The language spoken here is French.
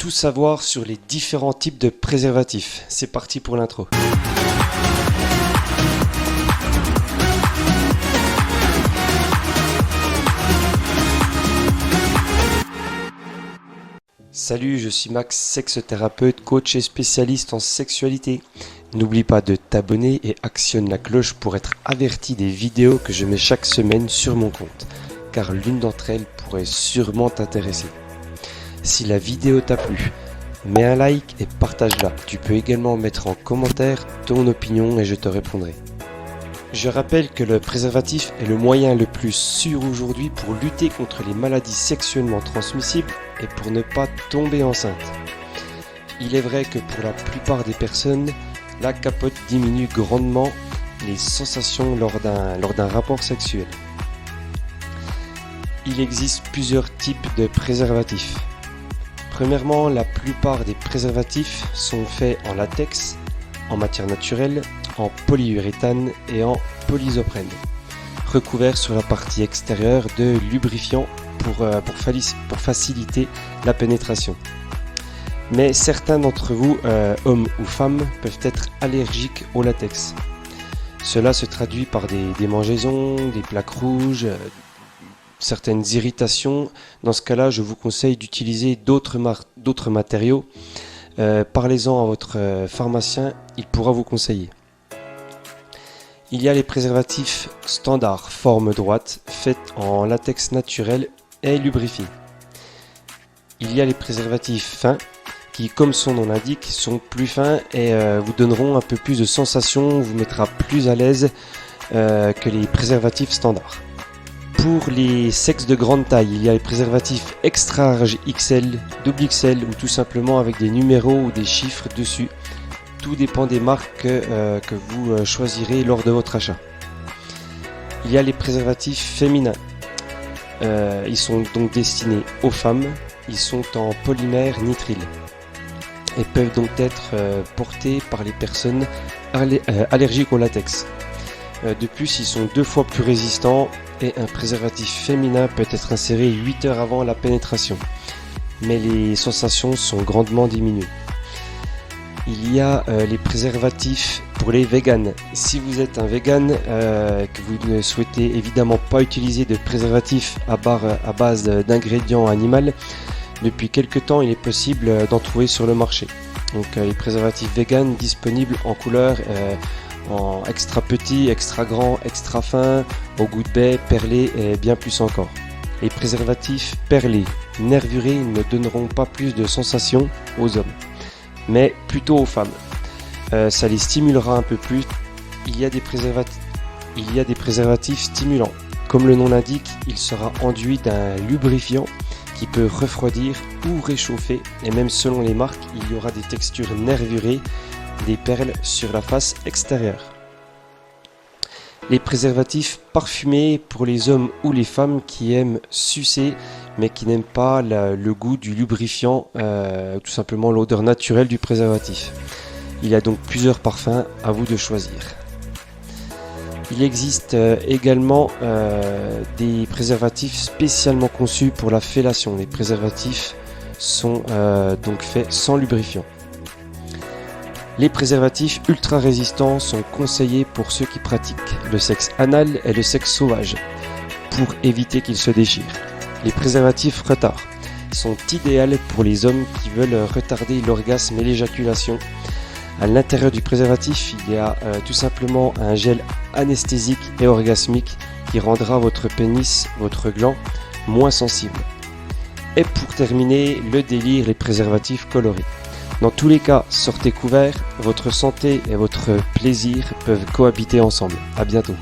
tout savoir sur les différents types de préservatifs. C'est parti pour l'intro. Salut, je suis Max, sexothérapeute, coach et spécialiste en sexualité. N'oublie pas de t'abonner et actionne la cloche pour être averti des vidéos que je mets chaque semaine sur mon compte, car l'une d'entre elles pourrait sûrement t'intéresser. Si la vidéo t'a plu, mets un like et partage-la. Tu peux également mettre en commentaire ton opinion et je te répondrai. Je rappelle que le préservatif est le moyen le plus sûr aujourd'hui pour lutter contre les maladies sexuellement transmissibles et pour ne pas tomber enceinte. Il est vrai que pour la plupart des personnes, la capote diminue grandement les sensations lors d'un rapport sexuel. Il existe plusieurs types de préservatifs. Premièrement, la plupart des préservatifs sont faits en latex, en matière naturelle, en polyuréthane et en polysoprène, recouverts sur la partie extérieure de lubrifiant pour faciliter la pénétration. Mais certains d'entre vous, hommes ou femmes, peuvent être allergiques au latex. Cela se traduit par des démangeaisons, des plaques rouges, certaines irritations. Dans ce cas-là, je vous conseille d'utiliser d'autres matériaux. Parlez-en à votre pharmacien, il pourra vous conseiller. Il y a les préservatifs standards, forme droite, faits en latex naturel et lubrifiés. Il y a les préservatifs fins, qui, comme son nom l'indique, sont plus fins et vous donneront un peu plus de sensations, vous mettra plus à l'aise que les préservatifs standards. Pour les sexes de grande taille, il y a les préservatifs extra large XL, double XL ou tout simplement avec des numéros ou des chiffres dessus. Tout dépend des marques que vous choisirez lors de votre achat. Il y a les préservatifs féminins. Ils sont donc destinés aux femmes. Ils sont en polymère nitrile et peuvent donc être portés par les personnes allergiques au latex. De plus, ils sont 2 fois plus résistants et un préservatif féminin peut être inséré 8 heures avant la pénétration. Mais les sensations sont grandement diminuées. Il y a les préservatifs pour les véganes. Si vous êtes un vegan, que vous ne souhaitez évidemment pas utiliser de préservatifs à base d'ingrédients animaux, depuis quelques temps il est possible d'en trouver sur le marché. Donc les préservatifs vegan disponibles en couleur en extra petit, extra grand, extra fin, au goût de baie, perlé et bien plus encore. Les préservatifs perlés, nervurés ne donneront pas plus de sensations aux hommes, mais plutôt aux femmes. Ça les stimulera un peu plus. Il y a des préservatifs stimulants. Comme le nom l'indique, il sera enduit d'un lubrifiant qui peut refroidir ou réchauffer, et même selon les marques, il y aura des textures nervurées, des perles sur la face extérieure. Les préservatifs parfumés pour les hommes ou les femmes qui aiment sucer mais qui n'aiment pas le goût du lubrifiant, tout simplement l'odeur naturelle du préservatif. Il y a donc plusieurs parfums, à vous de choisir. Il existe également des préservatifs spécialement conçus pour la fellation. Les préservatifs sont donc faits sans lubrifiant. Les préservatifs ultra résistants sont conseillés pour ceux qui pratiquent le sexe anal et le sexe sauvage, pour éviter qu'ils se déchirent. Les préservatifs retard sont idéaux pour les hommes qui veulent retarder l'orgasme et l'éjaculation. À l'intérieur du préservatif, il y a tout simplement un gel anesthésique et orgasmique qui rendra votre pénis, votre gland, moins sensible. Et pour terminer, le délire, les préservatifs colorés. Dans tous les cas, sortez couverts, votre santé et votre plaisir peuvent cohabiter ensemble. À bientôt.